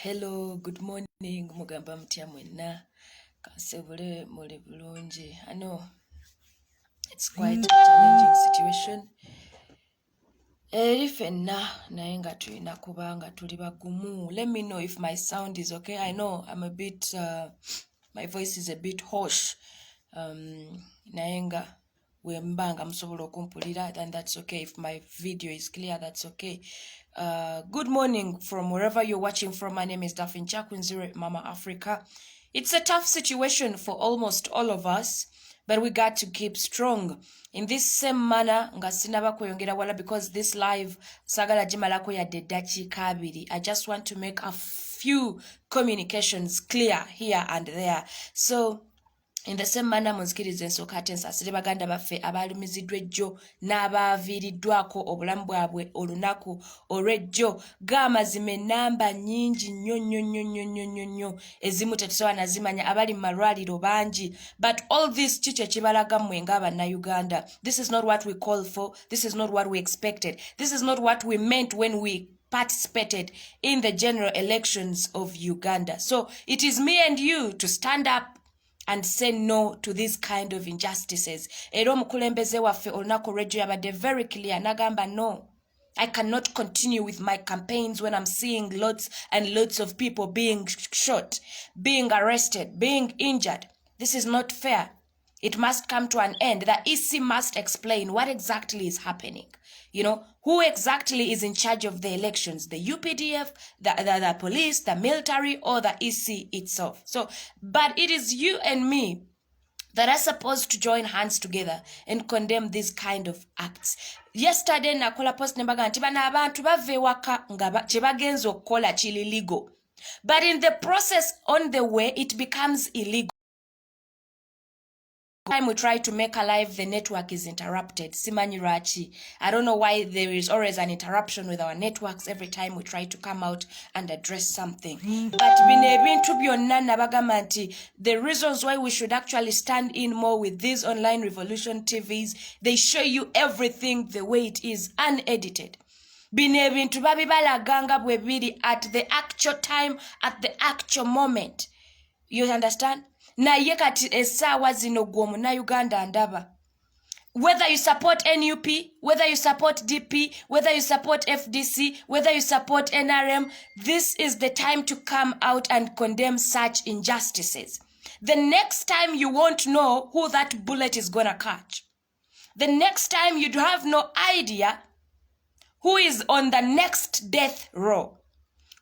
Hello, good morning, mugamba mutya mwenna. Kansebule muli bulungi. I know it's quite a challenging situation. Eri ffenna naye nga tulina kubanga tuli bagumu. Let me know if my sound is okay. I know I'm a bit, my voice is a bit harsh. Naye nga wembanga musobola okumpulira, then that's okay. If my video is clear, that's okay. Good morning from wherever you're watching from. My name is Daphne Chakwinzire, Mama Africa. It's a tough situation for almost all of us, but we got to keep strong. In this same manner, nga sinaba kweyongera wala because this live sagala jimalako ya dedachi kabiri. I just want to make a few communications clear here and there. So, in the same manner, munzikirize nsooka ate nsaasire baganda baffe abalumiziddwa ejjo n'abaaviiriddwako obulamu bwabwe olunaku olw'ejjo g'amazima ennamba nnyingi nnyo ezimu tetusobola nazimanya abali mu malwaliro bangi, but all this kikyo kibalaga mmwe ng'Abannayuganda. This is not what we called for. This is not what we expected. This is not what we meant when we participated in the general elections of Uganda. So it is me and you to stand up and say no to these kind of injustices. Era omukulembeze waffe olunaku olw'ejjo yabadde very clear n'agamba no. I cannot continue with my campaigns when I'm seeing lots and lots of people being shot, being arrested, being injured. This is not fair. It must come to an end. The EC must explain what exactly is happening. You know, who exactly is in charge of the elections? The UPDF, the police, the military, or the EC itself? So, but it is you and me that are supposed to join hands together and condemn these kind of acts. Yesterday, nakola post nembaga nti bana abantu bave waka nga kye bagenza okukola kiri legal. But in the process on the way, it becomes illegal. Time we try to make a live, the network is interrupted. Simanyi lwaki. I don't know why there is always an interruption with our networks every time we try to come out and address something. But bino ebintu byonna nabagamba nti the reasons why we should actually stand in more with these online revolution TVs, they show you everything the way it is, unedited. Bino ebintu babibalaganga bwe biri at the actual time, at the actual moment. You understand? Naye kati essaawa zino gwe Omunnayuganda ndaba. Whether you support NUP, whether you support DP, whether you support FDC, whether you support NRM, this is the time to come out and condemn such injustices. The next time you won't know who that bullet is gonna catch. The next time you'd have no idea who is on the next death row.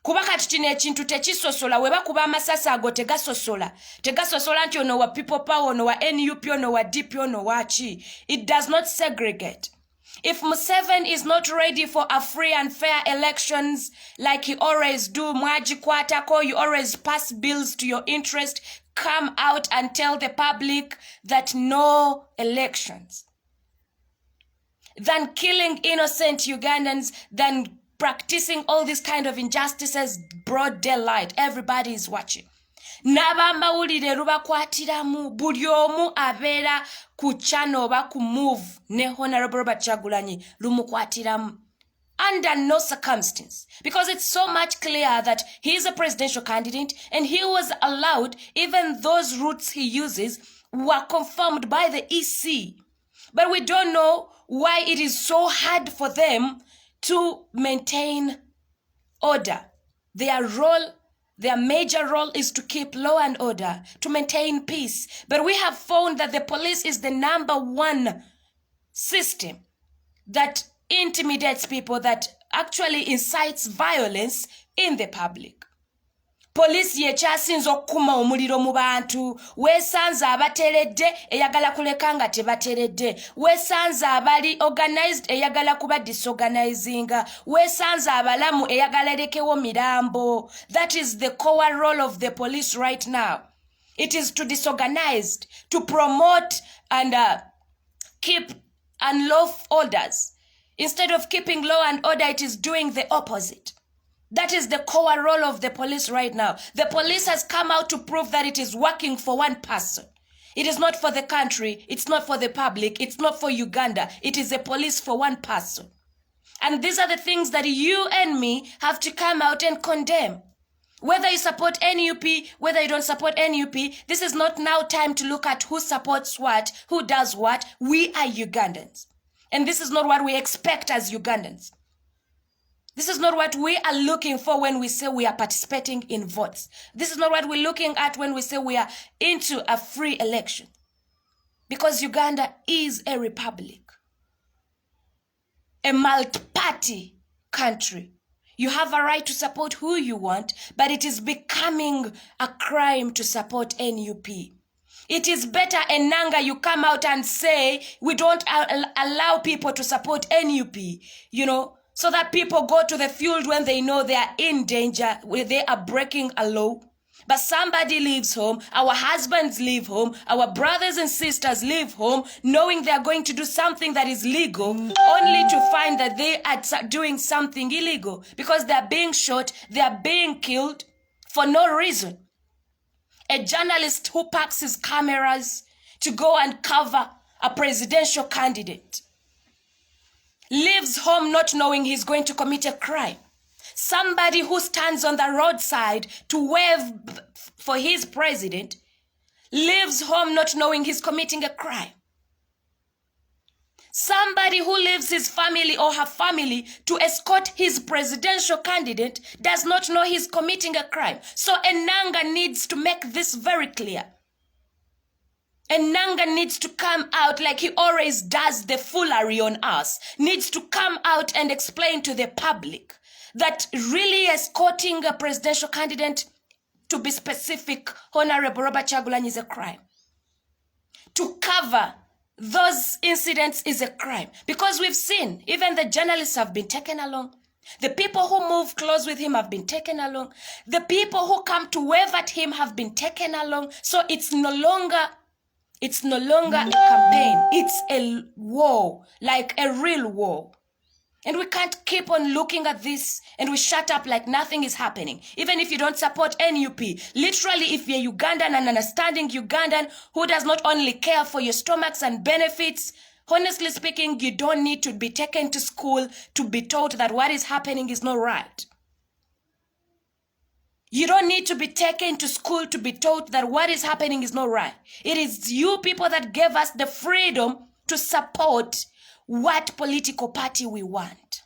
Kuba kati kino ekintu tekisosola weba kuba amasasi ago tegasosola nti ono wa people power ono wa NUP ono wa DP ono wa chi. It does not segregate. If Museveni is not ready for a free and fair elections like he always do, mwajikwatako, you always pass bills to your interest, come out and tell the public that no elections. Than killing innocent Ugandans, than practicing all these kind of injustices, broad daylight, everybody is watching. N'abamawulire lubakwatiramu buli omu abeera ku channel oba ku move ne Honorable Robert Kyagulanyi lumukwatiramu under no circumstance, because it's so much clear that he is a presidential candidate and he was allowed, even those routes he uses were confirmed by the EC. But we don't know why it is so hard for them to maintain order. Their major role is to keep law and order, to maintain peace. But we have found that the police is the number one system that intimidates people, that actually incites violence in the public. Police yekyasinza okukuma omuliro mu bantu. Weesanze abateredde eyagala kuleka nga tebateredde. Weesanze abali organized eyagala kuba disorganizinga. Weesanze abalamu eyagala erekewo mirambo. That is the core role of the police right now. It is to disorganize, to promote and keep unlawful orders. Instead of keeping law and order, it is doing the opposite. That is the core role of the police right now. The police has come out to prove that it is working for one person. It is not for the country. It's not for the public. It's not for Uganda. It is a police for one person. And these are the things that you and me have to come out and condemn. Whether you support NUP, whether you don't support NUP, this is not now time to look at who supports what, who does what. We are Ugandans. And this is not what we expect as Ugandans. This is not what we are looking for when we say we are participating in votes. This is not what we're looking at when we say we are into a free election. Because Uganda is a republic, a multi-party country. You have a right to support who you want, but it is becoming a crime to support NUP. It is better, Enanga, you come out and say, we don't allow people to support NUP, so that people go to the field when they know they are in danger, where they are breaking a law. But somebody leaves home, our husbands leave home, our brothers and sisters leave home, knowing they are going to do something that is legal, only to find that they are doing something illegal because they are being shot, they are being killed for no reason. A journalist who packs his cameras to go and cover a presidential candidate leaves home not knowing he's going to commit a crime. Somebody who stands on the roadside to wave for his president leaves home not knowing he's committing a crime. Somebody who leaves his family or her family to escort his presidential candidate does not know he's committing a crime. So Enanga needs to make this very clear. Enanga needs to come out like he always does the foolery on us, needs to come out and explain to the public that really escorting a presidential candidate, to be specific, Honorable Robert Kyagulanyi, is a crime. To cover those incidents is a crime. Because we've seen, even the journalists have been taken along. The people who move close with him have been taken along. The people who come to wave at him have been taken along. So it's no longer a campaign. It's a war, like a real war. And we can't keep on looking at this and we shut up like nothing is happening. Even if you don't support NUP, literally if you're Ugandan, an understanding Ugandan who does not only care for your stomachs and benefits, honestly speaking, you don't need to be taken to school to be taught that what is happening is not right. You don't need to be taken to school to be taught that what is happening is not right. It is you people that gave us the freedom to support what political party we want.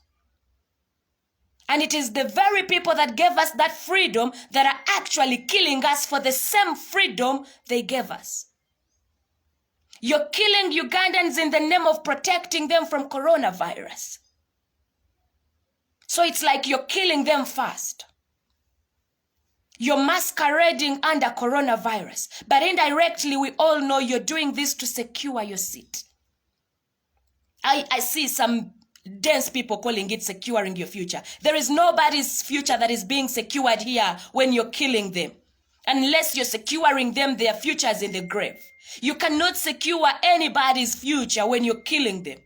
And it is the very people that gave us that freedom that are actually killing us for the same freedom they gave us. You're killing Ugandans in the name of protecting them from coronavirus. So it's like you're killing them first. You're masquerading under coronavirus. But indirectly, we all know you're doing this to secure your seat. I see some dense people calling it securing your future. There is nobody's future that is being secured here when you're killing them. Unless you're securing them, their future is in the grave. You cannot secure anybody's future when you're killing them.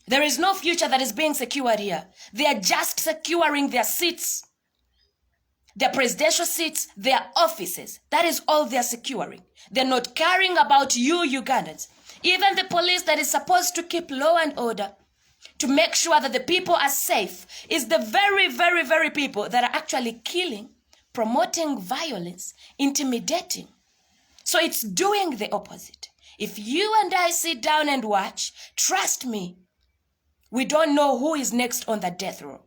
There is no future that is being secured here. They are just securing their seats, their presidential seats, their offices. That is all they're securing. They're not caring about you, Ugandans. Even the police that is supposed to keep law and order, to make sure that the people are safe, is the very, very, very people that are actually killing, promoting violence, intimidating. So it's doing the opposite. If you and I sit down and watch, trust me, we don't know who is next on the death row.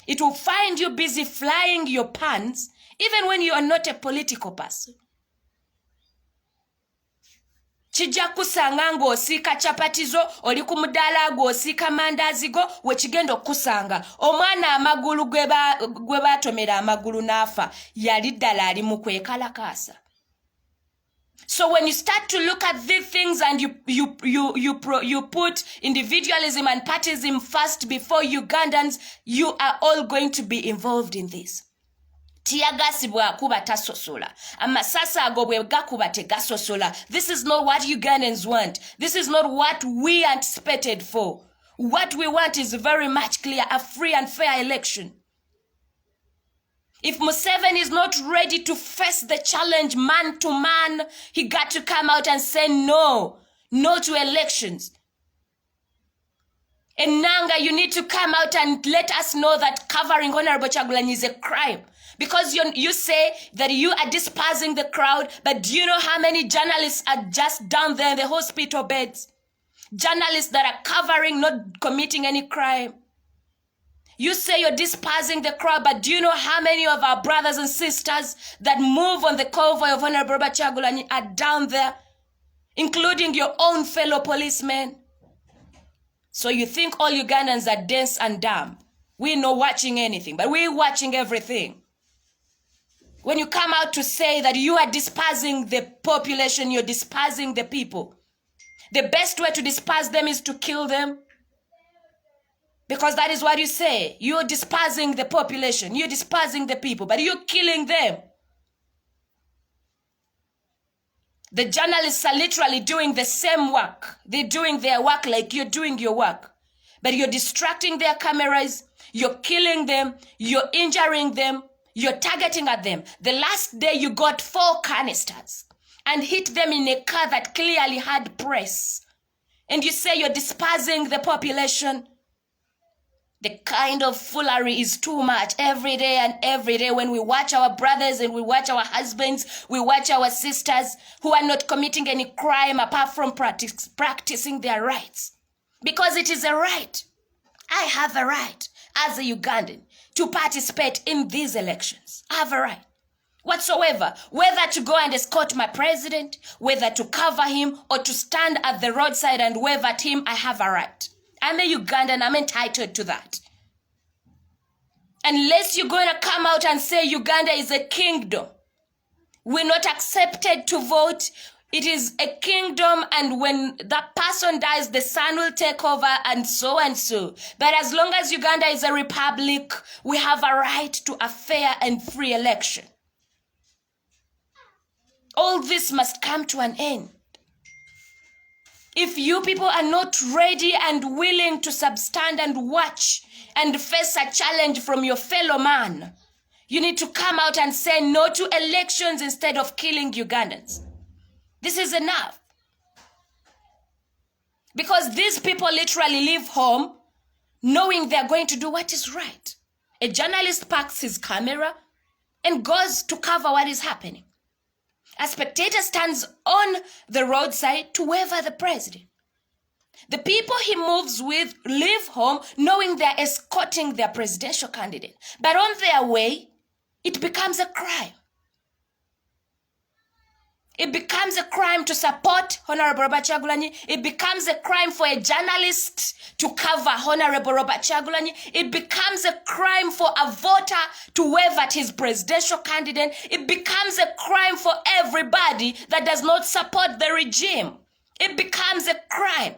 It will find you busy flying your pants, even when you are not a political person. Kijja kusanga ng'osiika chapatizo oli ku mudaala gw'osiika mandazi go wekigenda okusanga omwana amagulu gwe baatomera amagulu n'afa yali ddala ali mu kwekalakaasa. So when you start to look at these things and you put individualism and partyism first before Ugandans, you are all going to be involved in this. Tiyagasi bwakuba tasosola. Amasasa ago bwe gakuba tegasosola. This is not what Ugandans want. This is not what we anticipated for. What we want is very much clear, a free and fair election. If Museveni is not ready to face the challenge man to man, he got to come out and say no to elections. Enanga, you need to come out and let us know that covering Honorable Kyagulanyi is a crime. Because you say that you are dispersing the crowd, but do you know how many journalists are just down there in the hospital beds? Journalists that are covering, not committing any crime. You say you're dispersing the crowd, but do you know how many of our brothers and sisters that move on the convoy of Honorable Kyagulanyi are down there, including your own fellow policemen? So you think all Ugandans are dense and dumb. We're not watching anything, but we're watching everything. When you come out to say that you are dispersing the population, you're dispersing the people. The best way to disperse them is to kill them. Because that is what you say. You're dispersing the population. You're dispersing the people, but you're killing them. The journalists are literally doing the same work. They're doing their work like you're doing your work. But you're distracting their cameras. You're killing them. You're injuring them. You're targeting at them. The last day you got 4 canisters and hit them in a car that clearly had press. And you say you're dispersing the population. The kind of foolery is too much every day and every day when we watch our brothers and we watch our husbands, we watch our sisters who are not committing any crime apart from practicing their rights. Because it is a right. I have a right as a Ugandan to participate in these elections. I have a right whatsoever, whether to go and escort my president, whether to cover him or to stand at the roadside and wave at him. I have a right. I'm a Ugandan. I'm entitled to that. Unless you're going to come out and say Uganda is a kingdom, we're not accepted to vote. It is a kingdom, and when that person dies, the son will take over, and so and so. But as long as Uganda is a republic, we have a right to a fair and free election. All this must come to an end. If you people are not ready and willing to substand and watch and face a challenge from your fellow man, you need to come out and say no to elections instead of killing Ugandans. This is enough. Because these people literally leave home knowing they're going to do what is right. A journalist parks his camera and goes to cover what is happening. A spectator stands on the roadside to wave at the president. The people he moves with leave home knowing they're escorting their presidential candidate. But on their way, it becomes a crime. It becomes a crime to support Honorable Robert Kyagulanyi. It becomes a crime for a journalist to cover Honorable Robert Kyagulanyi. It becomes a crime for a voter to wave at his presidential candidate. It becomes a crime for everybody that does not support the regime. It becomes a crime.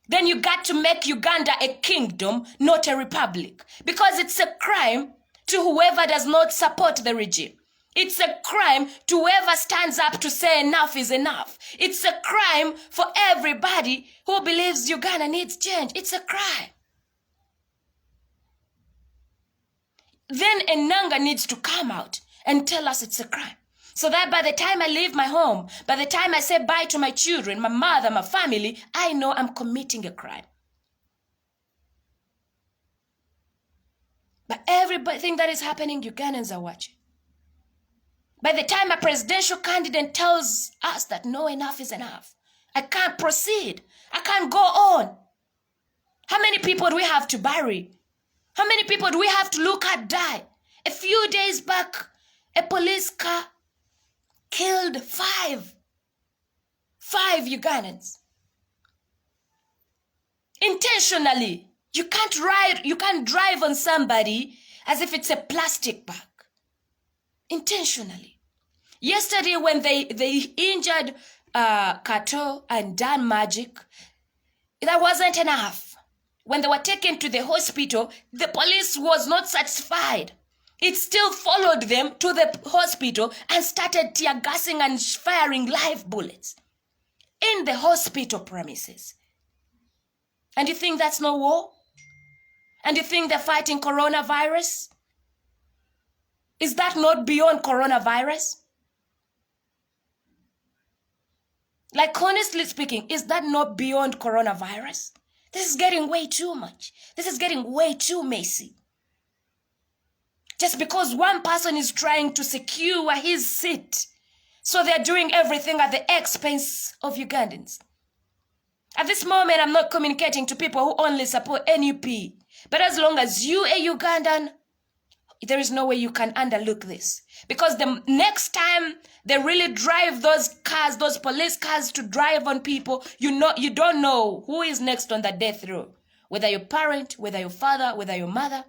Then you got to make Uganda a kingdom, not a republic. Because it's a crime to whoever does not support the regime. It's a crime to whoever stands up to say enough is enough. It's a crime for everybody who believes Uganda needs change. It's a crime. Then Enanga needs to come out and tell us it's a crime. So that by the time I leave my home, by the time I say bye to my children, my mother, my family, I know I'm committing a crime. But everything that is happening, Ugandans are watching. By the time a presidential candidate tells us that no, enough is enough, I can't proceed, I can't go on. How many people do we have to bury? How many people do we have to look at die? A few days back, a police car killed five Ugandans. Intentionally. You can't drive on somebody as if it's a plastic bag. Intentionally. Yesterday when they injured Kato and Dan Magic, that wasn't enough. When they were taken to the hospital, the police was not satisfied. It still followed them to the hospital and started tear gassing and firing live bullets in the hospital premises. And you think that's no war? And you think they're fighting coronavirus? Is that not beyond coronavirus? Like, honestly speaking, is that not beyond coronavirus? This is getting way too much. This is getting way too messy. Just because one person is trying to secure his seat, so they're doing everything at the expense of Ugandans. At this moment, I'm not communicating to people who only support NUP. But as long as you a Ugandan, there is no way you can underlook this. Because the next time they really drive those cars, those police cars to drive on people, you don't know who is next on the death row. Whether your parent, whether your father, whether your mother,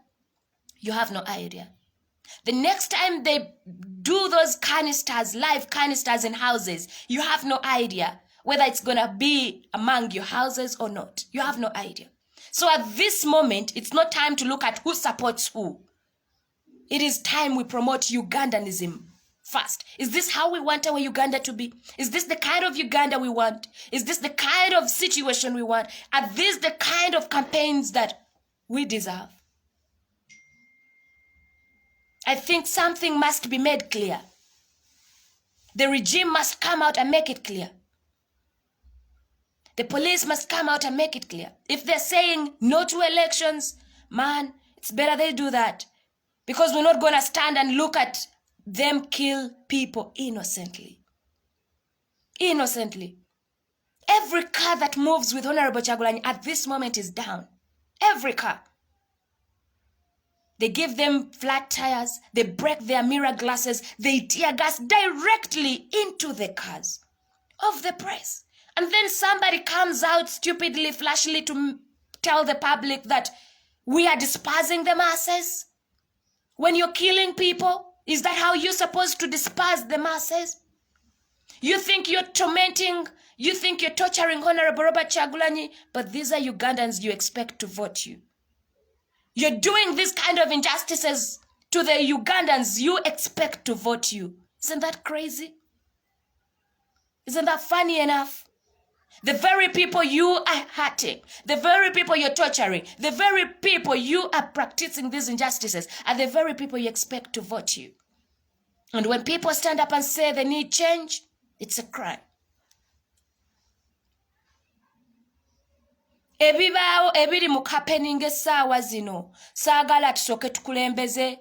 you have no idea. The next time they do those canisters, live canisters in houses, you have no idea whether it's going to be among your houses or not. You have no idea. So at this moment, it's not time to look at who supports who. It is time we promote Ugandanism first. Is this how we want our Uganda to be? Is this the kind of Uganda we want? Is this the kind of situation we want? Are these the kind of campaigns that we deserve? I think something must be made clear. The regime must come out and make it clear. The police must come out and make it clear. If they're saying no to elections, man, it's better they do that. Because we're not going to stand and look at them kill people innocently. Innocently. Every car that moves with Honorable Kyagulanyi at this moment is down. Every car. They give them flat tires. They break their mirror glasses. They tear gas directly into the cars of the press. And then somebody comes out stupidly, flashily to tell the public that we are despising the masses. When you're killing people, is that how you're supposed to despise the masses? You think you're tormenting, you think you're torturing Honorable Robert Kyagulanyi, but these are Ugandans you expect to vote you. You're doing this kind of injustices to the Ugandans you expect to vote you. Isn't that crazy? Isn't that funny enough? The very people you are hurting, the very people you're torturing, the very people you are practicing these injustices are the very people you expect to vote you. And when people stand up and say they need change, it's a crime. Ebibaawo ebiri mu happening essaawa zino saagala tusooke tukulembeze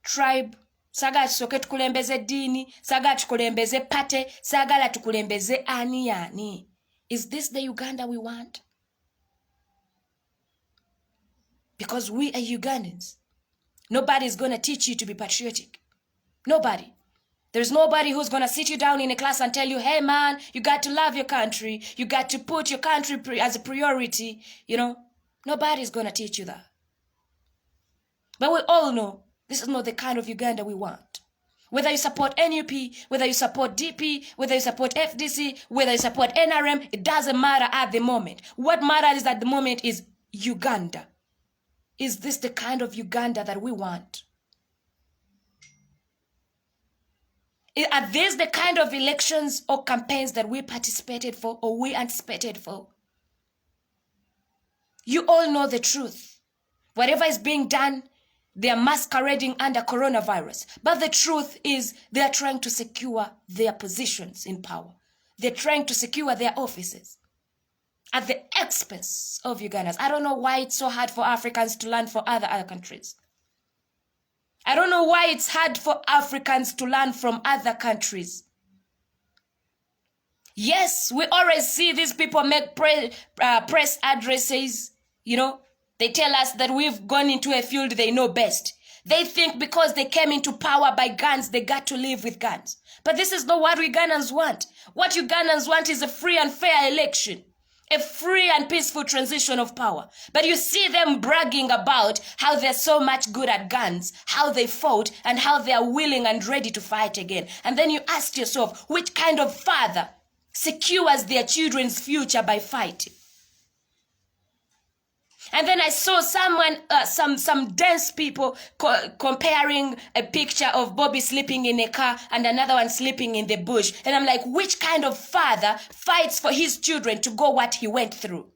tribe, saagala tusooke tukulembeze ddiini, saagala tukulembeze pate, saagala tukulembeze ani ani. Is this the Uganda we want? Because we are Ugandans. Nobody is going to teach you to be patriotic. Nobody. There's nobody who's going to sit you down in a class and tell you, hey man, you got to love your country. You got to put your country as a priority. You know, nobody's going to teach you that. But we all know this is not the kind of Uganda we want. Whether you support NUP, whether you support DP, whether you support FDC, whether you support NRM, it doesn't matter at the moment. What matters at the moment is Uganda. Is this the kind of Uganda that we want? Are these the kind of elections or campaigns that we participated for or we anticipated for? You all know the truth. Whatever is being done, they are masquerading under coronavirus. But the truth is they are trying to secure their positions in power. They're trying to secure their offices at the expense of Ugandans. I don't know why it's so hard for Africans to learn from other countries. I don't know why it's hard for Africans to learn from other countries. Yes, we always see these people make press addresses, you know. They tell us that we've gone into a field they know best. They think because they came into power by guns, they got to live with guns. But this is not what Ugandans want. What Ugandans want is a free and fair election. A free and peaceful transition of power. But you see them bragging about how they're so much good at guns, how they fought, and how they are willing and ready to fight again. And then you ask yourself, which kind of father secures their children's future by fighting? And then I saw someone, some dense people comparing a picture of Bobby sleeping in a car and another one sleeping in the bush. And I'm like, which kind of father fights for his children to go what he went through?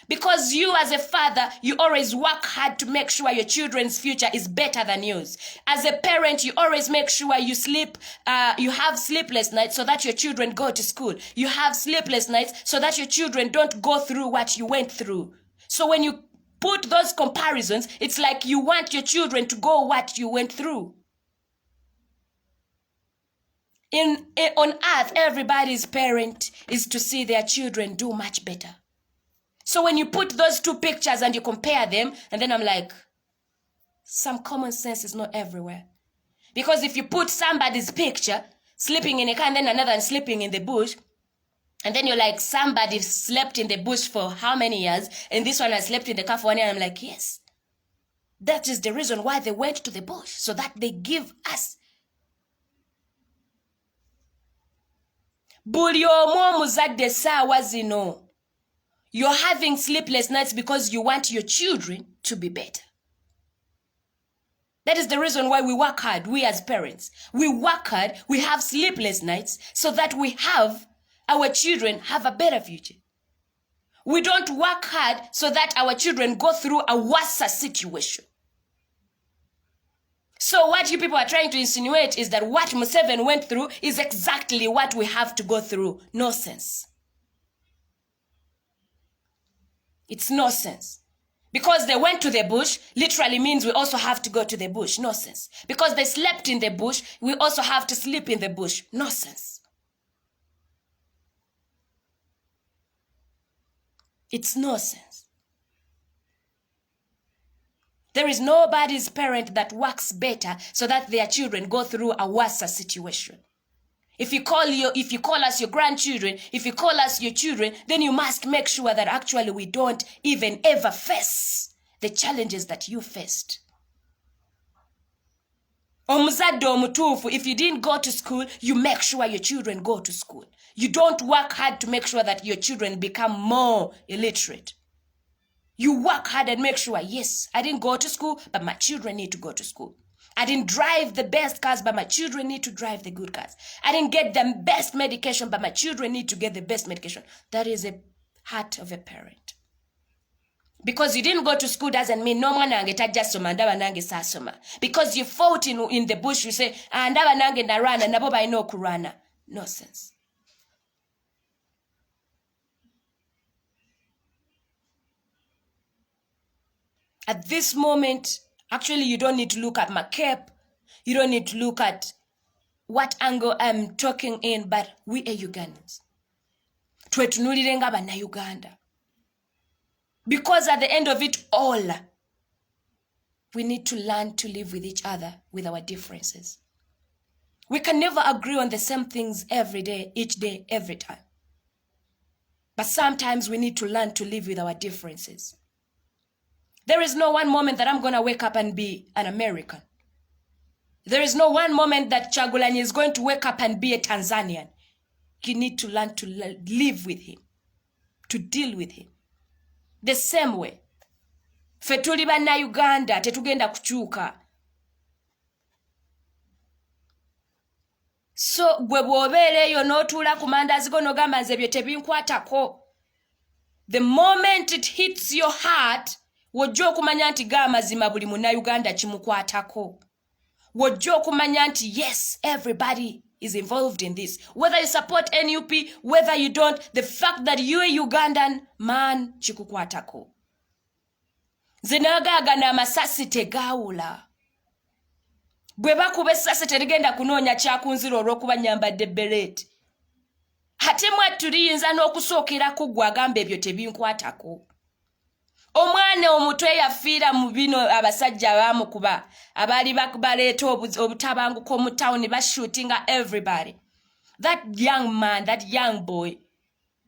Because you as a father, you always work hard to make sure your children's future is better than yours. As a parent, you always make sure you sleep, you have sleepless nights so that your children go to school. You have sleepless nights so that your children don't go through what you went through. So when you put those comparisons, it's like you want your children to go what you went through. On earth, everybody's parent is to see their children do much better. So when you put those two pictures and you compare them, and then I'm like, some common sense is not everywhere. Because if you put somebody's picture sleeping in a car and then another one sleeping in the bush, and then you're like, somebody slept in the bush for how many years, and this one has slept in the car for 1 year, and I'm like, yes. That is the reason why they went to the bush, so that they give us. Buli omu omuzadde essaawa zino. You're having sleepless nights because you want your children to be better. That is the reason why we work hard, we as parents. We work hard, we have sleepless nights, so that our children have a better future. We don't work hard so that our children go through a worse situation. So what you people are trying to insinuate is that what Museveni went through is exactly what we have to go through. Nonsense. It's nonsense. Because they went to the bush literally means we also have to go to the bush. Nonsense. Because they slept in the bush, we also have to sleep in the bush. Nonsense. It's nonsense. There is nobody's parent that works better so that their children go through a worse situation. If you call us your grandchildren, if you call us your children, then you must make sure that actually we don't even ever face the challenges that you faced. Omuzadde omutuufu, if you didn't go to school, you make sure your children go to school. You don't work hard to make sure that your children become more illiterate. You work hard and make sure, yes, I didn't go to school, but my children need to go to school. I didn't drive the best cars, but my children need to drive the good cars. I didn't get the best medication, but my children need to get the best medication. That is a heart of a parent. Because you didn't go to school doesn't mean no mwana wange tajja soma ndaba nange saasoma. Because you fought in the bush, you say, ndaba nange narwana nabo balina okulwana. Nonsense. At this moment, actually, you don't need to look at my cape. You don't need to look at what angle I'm talking in, but we are Ugandans. Twetunulire nga Bannayuganda. Because at the end of it all, we need to learn to live with each other, with our differences. We can never agree on the same things every day, each day, every time. But sometimes we need to learn to live with our differences. There is no one moment that I'm going to wake up and be an American. There is no one moment that Chagulanyi is going to wake up and be a Tanzanian. You need to learn to live with him, to deal with him. The same way. Ffe tuli Bannayuganda, tetugenda kukyuka. So gwe bw'obeereeyo n'otuula ku mandazi go n'ogamba nze ebyo tebinkwatako. The moment it hits your heart, wojja okumanya nti g'amazima buli Munnayuganda kimukwatako. Wojja okumanya nti yes, everybody is involved in this. Whether you support NUP, whether you don't, the fact that you are Ugandan, man, kikukwatako. Nze naagaagana amasasi tegaawula. Bwe bakuba essasi terigenda kunoonya kyakunzira olw'okuba nyambadde beret. Ate mwattu liyinza n'okusookera ku ggwe agamba ebyo tebinkwatako. Omwana omutwe yafiira mu bino abasajja baamukuba abaali baleeta obutabanguko mu town bashootinga everybody. That young man, that young boy,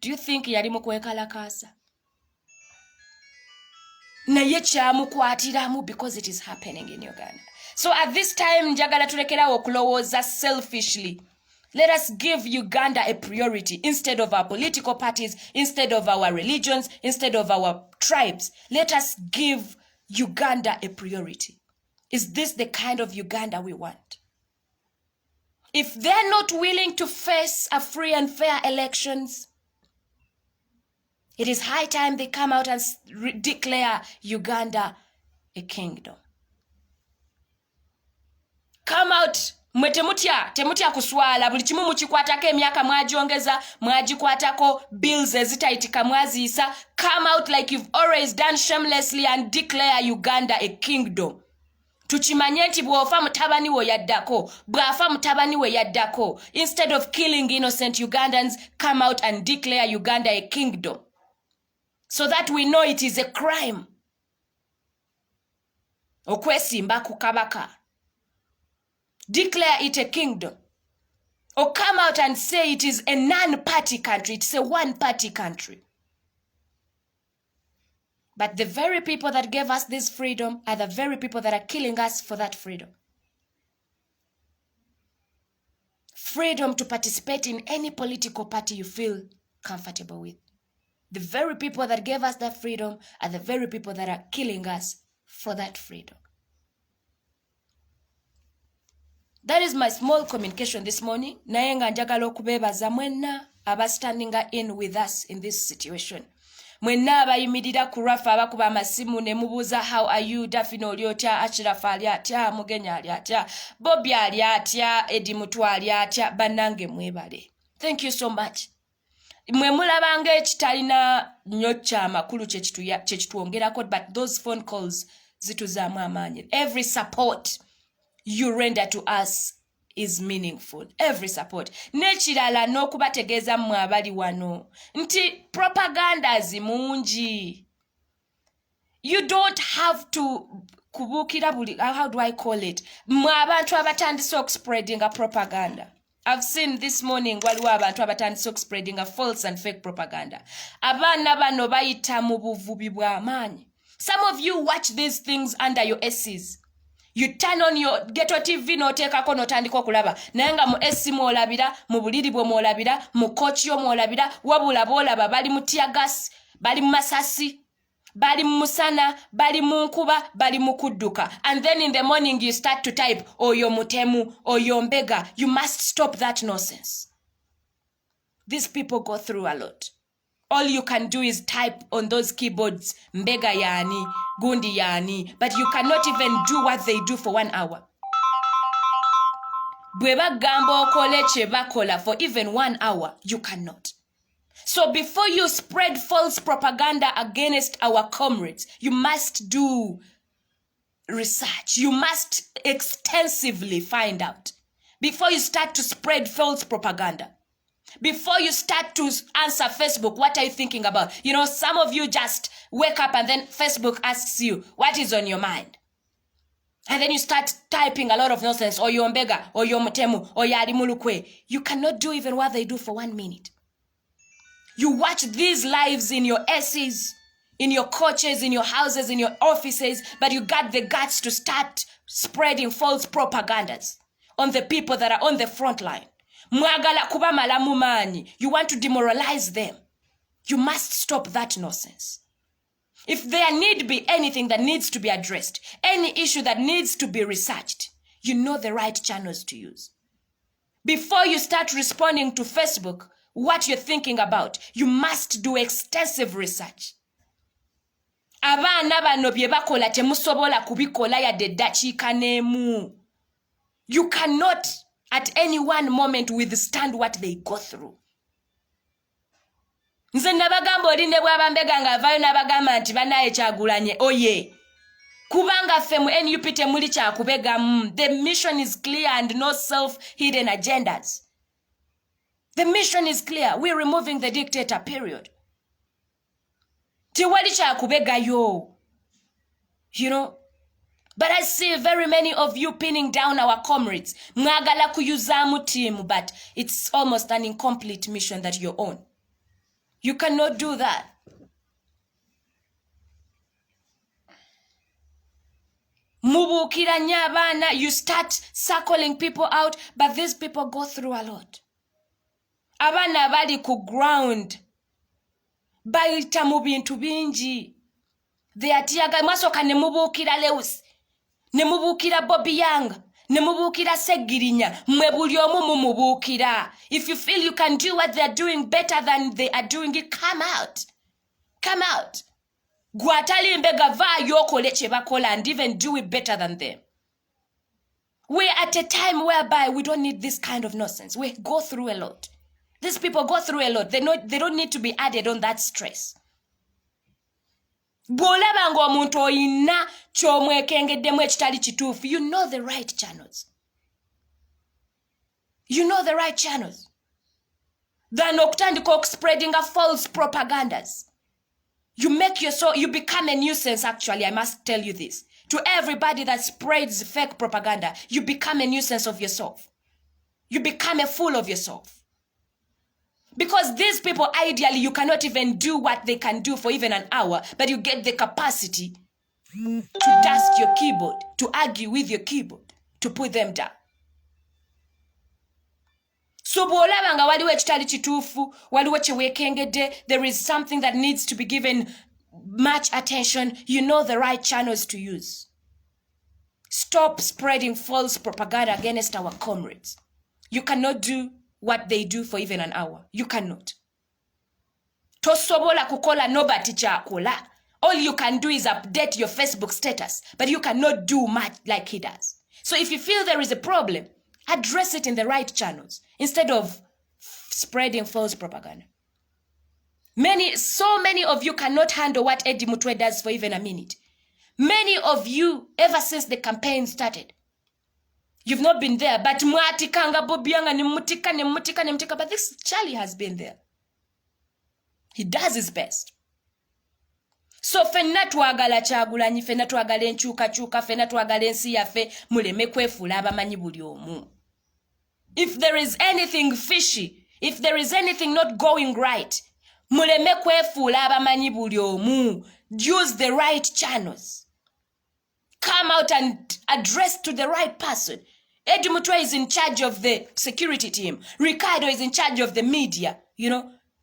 do you think yali mu kwekalakaasa? Naye kyamukwatiramu because it is happening in Uganda. So at this time, njagala tulekerawo okulowooza selfishly. Let us give Uganda a priority instead of our political parties, instead of our religions, instead of our tribes. Let us give Uganda a priority. Is this the kind of Uganda we want? If they're not willing to face a free and fair elections, it is high time they come out and declare Uganda a kingdom. Come out Mwe temutya kuswala buli kimu mukikwatako emyaka mwajiongeza mwajikwatako bills ezitayitika mwaziisa. Come out like you've always done shamelessly and declare Uganda a kingdom. Tukimanye nti bw'ofa mutabani we yaddako, bw'afa mutabani we yaddako. Instead of killing innocent Ugandans, come out and declare Uganda a kingdom, so that we know it is a crime okwesimba ku kabaka. Declare it a kingdom, or come out and say it is a non-party country, it's a one-party country. But the very people that gave us this freedom are the very people that are killing us for that freedom. Freedom to participate in any political party you feel comfortable with. The very people that gave us that freedom are the very people that are killing us for that freedom. That is my small communication this morning. Naye nga njagala okubeebaza mwenna standing in with us in this situation. Mwenna abayimirira ku rafa abakuba amasimu ne mubuuza how are you, Daphne oli otya, Achiraf ali atya, Mugenya ali atya, Bobby ali atya, Eddie Mutwa ali atya, bannange mwebale. Thank you so much. Mwe mulabanga ekitalina nnyo ky'amakulu kye kituwongerako, but those phone calls zituzaamu amaanyi. Every support you render to us is meaningful. Every support. Nekirala n'okubategeeza mmwe abali wano nti propaganda zimungi. You don't have to kubukira buli, how do I call it? Mmwe abantu abatandise okuspreadinga propaganda. I've seen this morning waliwo abantu abatandise okuspreadinga false and fake propaganda. Abaana bano bayita mu buvubi bw'amaanyi. Some of you watch these things under your ACs. You turn on your Ghetto TV noteekako notandika okulaba. Naye nga mu AC mwolabira, mu buliri bwe mwolabira, mu kochi yo mwolabira, wabula boolaba bali mu tear gas, bali mu masasi, bali mu musana, bali mu nkuba, bali mu kudduka. And then in the morning you start to type, oyo mutemu, oyo mbega. You must stop that nonsense. These people go through a lot. All you can do is type on those keyboards, mbega yani, gundi yani, but you cannot even do what they do for 1 hour. Bweba gambo okole kye bakola for even 1 hour, you cannot. So before you spread false propaganda against our comrades, you must do research. You must extensively find out before you start to spread false propaganda. Before you start to answer Facebook, what are you thinking about? You know, some of you just wake up and then Facebook asks you, what is on your mind? And then you start typing a lot of nonsense, or your mbega, or your mutemu, or yari mulukwe. You cannot do even what they do for 1 minute. You watch these lives in your essays, in your coaches, in your houses, in your offices, but you got the guts to start spreading false propagandas on the people that are on the front line. Mwagala kuba malamu manyi. You want to demoralize them. You must stop that nonsense. If there need be anything that needs to be addressed, any issue that needs to be researched, you know the right channels to use. Before you start responding to Facebook, what you're thinking about, you must do extensive research. Abaana bano bye bakola temusobola kubikola yadde eddakiika n'emu. You cannot at any one moment withstand what they go through. Nze nabagamba olinde bw'abambega nga avayo n'abagamba nti banaye Kyagulanyi oye. Kubanga ffe mu NUP temuli kyakubegamu. The mission is clear and no self-hidden agendas. The mission is clear. We're removing the dictator, period. Tiwali kyakubegayo. You know? But I see very many of you pinning down our comrades. Mwagala kuyuzamu team, but it's almost an incomplete mission that you're on. You cannot do that. Mubukira nyabana, you start circling people out, but these people go through a lot. Abana bali ku ground. Bayita mu bintu bingi. They are tiaga masoka ne mubukira Lewis. Ne mubukira Bobby Young. Ne mubukira Segirinya. Mwe buli omu mumubukira. If you feel you can do what they are doing better than they are doing it, come out. Come out. Gwatali mbega va yokole kye bakola and even do it better than them. We're at a time whereby we don't need this kind of nonsense. We go through a lot. These people go through a lot. They don't need to be added on that stress. Bw'olaba ng'omuntu oyina ky'omwekengeddemu ekitali kituufu, you know the right channels. You know the right channels. Than okutandika spreading a false propagandas. You become a nuisance, actually, I must tell you this. To everybody that spreads fake propaganda, you become a nuisance of yourself. You become a fool of yourself. Because these people, ideally, you cannot even do what they can do for even an hour, but you get the capacity to dust your keyboard, to argue with your keyboard, to put them down. So bw'olaba nga waliwo ekitali kituufu, waliwo kyeweekengedde, there is something that needs to be given much attention, you know the right channels to use. Stop spreading false propaganda against our comrades. You cannot do what they do for even an hour. You cannot. Tosobola kukola nobody kyakola. All you can do is update your Facebook status, but you cannot do much like he does. So if you feel there is a problem, address it in the right channels instead of spreading false propaganda. So many of you cannot handle what Eddie Mutwe does for even a minute. Many of you, ever since the campaign started, you've not been there, but mwatikanga bobianga nimutika, but this Charlie has been there. He does his best. So fenna twagala Kyagulanyi, fenna twagala enkyukakyuka, fenna twagala ensi yaffe, muleme kwefuula abamanyi buli omu. If there is anything fishy, if there is anything not going right, muleme kwefuula abamanyi buli omu. Use the right channels. Come out and address to the right person. Eddie Mutwe is in charge of the security team. Ricardo is in charge of the media.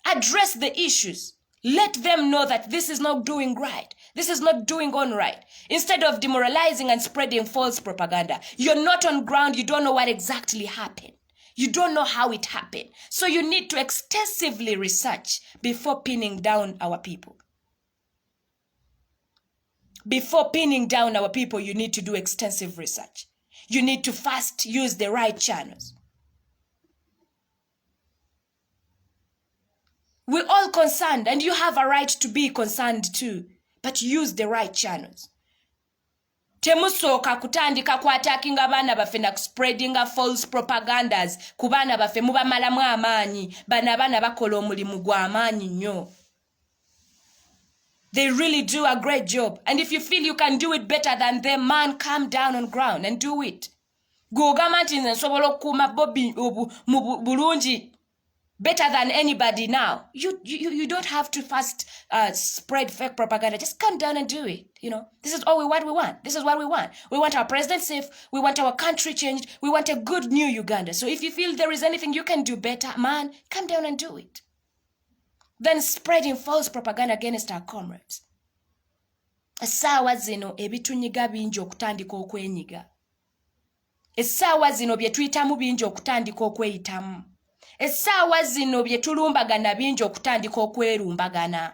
Address the issues. Let them know that this is not doing right. This is not doing on right. Instead of demoralizing and spreading false propaganda, you're not on ground. You don't know what exactly happened. You don't know how it happened. So you need to extensively research before pinning down our people. Before pinning down our people, you need to do extensive research. You need to first use the right channels. We're all concerned, and you have a right to be concerned too, but use the right channels. Temusooka kutandika kwatakinga abaana baffe na spreading false propagandas ku baana baffe mubamalamu amaanyi, bano abaana bakola omulimu gwa amaanyi nnyo. They really do a great job. And if you feel you can do it better than them, man, calm down on ground and do it. Gogama nti nsobola okukuuma Bobby bulungi better than anybody now. You don't have to first spread fake propaganda. Just calm down and do it. This is what we want. This is what we want. We want our president safe. We want our country changed. We want a good new Uganda. So if you feel there is anything you can do better, man, calm down and do it. Then spreading false propaganda against our comrades. Essaawa zino ebitunyiga bingi okutandika okwenyiga. Essaawa zino bye tuyitamu bingi okutandika okweyitamu. Essaawa zino bye tulumbagana bingi okutandika okwerumbagana.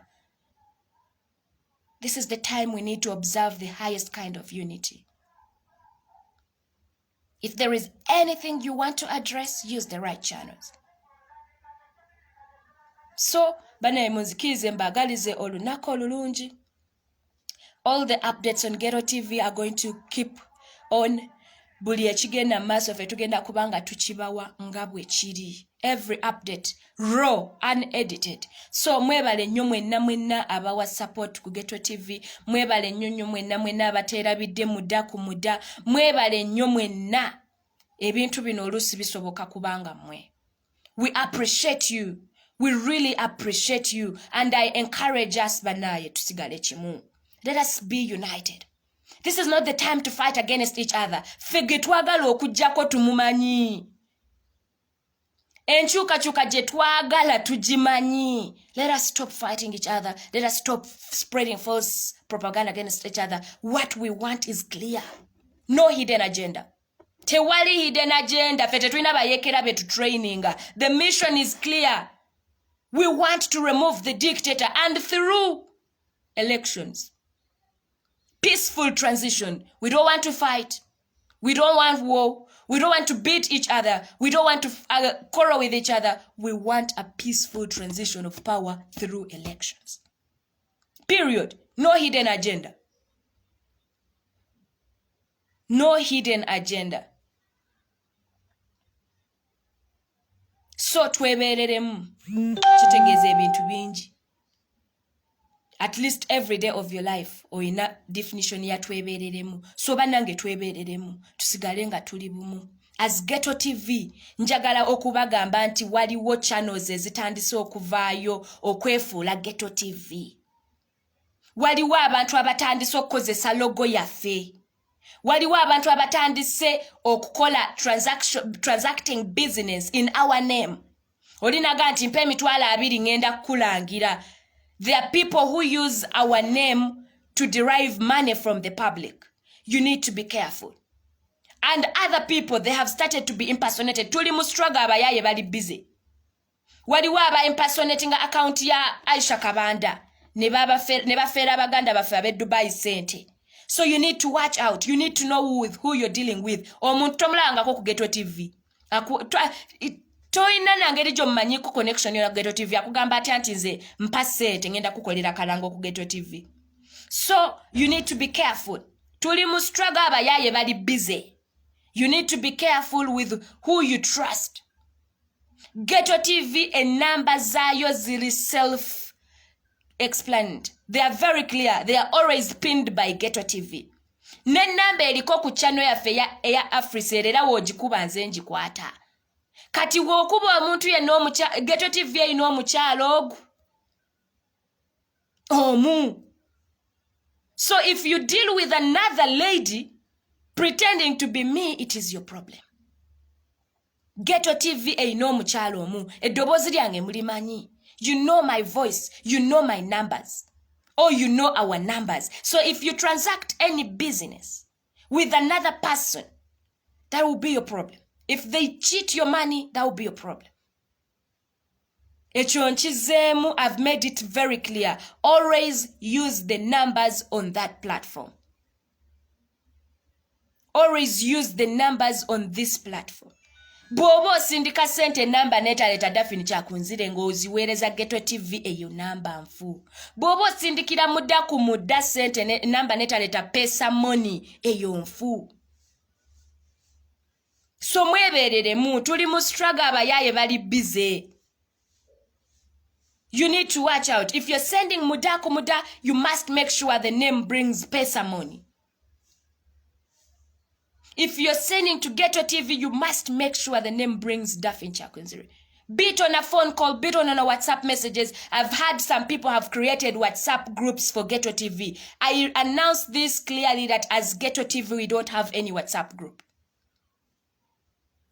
This is the time we need to observe the highest kind of unity. If there is anything you want to address, use the right channels. So, banaye munzikirize mbagalize olunaku olulungi. All the updates on Ghetto TV are going to keep on. Buli ekigenda maaso ffe tugenda kubanga tukibawa nga bwe kiri. Every update, raw, unedited. So mwebale nnyo mwenna abawa support ku Ghetto TV. Mwebale nnyo mwenna abateerabidde mudda ku mudda. Mwebale nnyo mwenna. Ebintu bino oluusi bisoboka kubanga mwe. We appreciate you. We really appreciate you, and I encourage us banaye tusigale kimu. Let us be united. This is not the time to fight against each other. Fege twagala okujjako tumumanyi. Enkyukakyuka gye twagala tugimanyi. Let us stop fighting each other. Let us stop spreading false propaganda against each other. What we want is clear. No hidden agenda. Tewali hidden agenda. Fete tulina bayekera betu traininga. The mission is clear. We want to remove the dictator, and through elections. Peaceful transition. We don't want to fight. We don't want war. We don't want to beat each other. We don't want to quarrel with each other. We want a peaceful transition of power through elections. Period. No hidden agenda. No hidden agenda. So twebereremu kitegeeza ebintu bingi. At least every day of your life oyina definition ya twebereremu. So banange twebereremu tusigale nga tuli bumu. As Ghetto TV njagala okubagamba nti waliwo channels ezitandise okuvaayo okwefuula Ghetto TV. Waliwo abantu abatandise okukozesa logo yaffe. Waliwo abantu abatandise okukola transacting business in our name. Olinaga nti mpe emitwalo 2 ngenda kukulangira. There are people who use our name to derive money from the public. You need to be careful. And other people, they have started to be impersonated. Tuli mu struggle abayaye bali busy. Waliwo aba impersonating account ya Aisha Kabanda. Ne bafera abaganda bafe abe Dubai sente. So you need to watch out. You need to know who you're dealing with. Omuntu tomulangako ku Ghetto TV. Toyina nangeri gyo mmanyiko connection ya Ghetto TV. Akugamba ati anti nze mpa sente ngenda kukolera kalango ku Ghetto TV. So you need to be careful. Tuli mu struggle abayaye bali busy. You need to be careful with who you trust. Ghetto TV and numbers zayo zili self-explained. They are very clear. They are always pinned by Ghetto TV. Ne namba eliko ku channel yaffe ya Africell era wogikuba nze njikwata. Kati wokuba omuntu yenna Ghetto TV eyina omukyalo ogwo. Omu. So if you deal with another lady pretending to be me, it is your problem. Ghetto TV eyina omukyalo omu. Eddoboozi lyange mulimanyi. You know my voice. You know my numbers. Or you know our numbers. So if you transact any business with another person, that will be your problem. If they cheat your money, that will be your problem. Ekyo nkizeemu, I've made it very clear. Always use the numbers on that platform. Always use the numbers on this platform. Bwoba osindika sente namba netaleta dafini kyakunzire ng'oziweereza Ghetto TV eyo namba nfu. Bwoba osindikira mudda ku mudda sente namba netaleta pesa money eyo nfu. So mwebereremu tuli mu struggle abayaye bali busy. You need to watch out. If you're sending mudda ku mudda, you must make sure the name brings pesa money. If you're sending to Ghetto TV, you must make sure the name brings Daffin Chakunziri. Be it on a phone call, be it on a WhatsApp messages. I've had some people have created WhatsApp groups for Ghetto TV. I announced this clearly that as Ghetto TV, we don't have any WhatsApp group.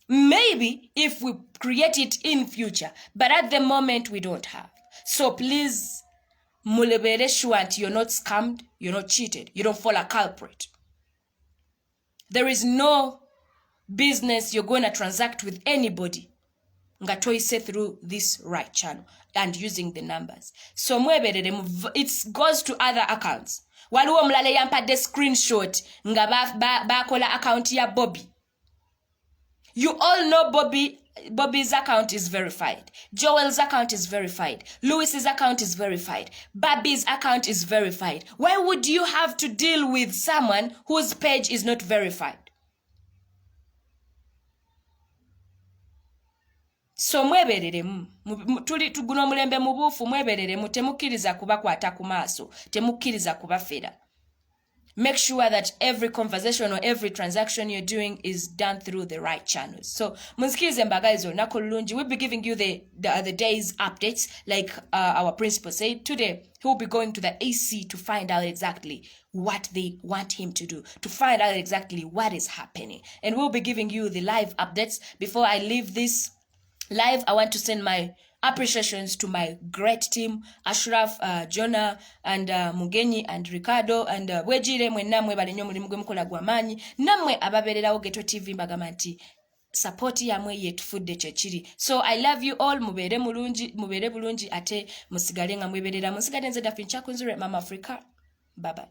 Maybe if we create it in future, but at the moment we don't have. So please, mulebere sure you're not scammed, you're not cheated, you don't fall a culprit. There is no business you're going to transact with anybody nga toyise through this right channel and using the numbers. So mweberere, it goes to other accounts. Waliwo omulala yampadde screenshot nga bakola account ya Bobby. You all know Bobby's account is verified. Joel's account is verified. Lewis's account is verified. Bobby's account is verified. Why would you have to deal with someone whose page is not verified? So mwebereremu tuli tuguno mulembe mubufu mwebereremu temukkiriza kubakwata ku maaso temukkiriza kubafera. Make sure that every conversation or every transaction you're doing is done through the right channels. So, munzikirize mbagaizo nakolungi. We'll be giving you the day's updates, like our principal said. Today, he'll be going to the AC to find out exactly what they want him to do, to find out exactly what is happening. And we'll be giving you the live updates. Before I leave this live, I want to send my appreciations to my great team, Ashraf, Jonah, and Mugenyi, and Ricardo, and Wejire, mwenna mwe bali nnyo mulimu gwe mukola gw'amaanyi, nammwe ababeererawo Ghetto TV mbagamba nti support yamwe yetufudde kyekiri. So I love you all, mubeere bulungi ate musigale nga mweberera. Musigale nze Daffin Chakunzire, Mama Africa. Bye bye.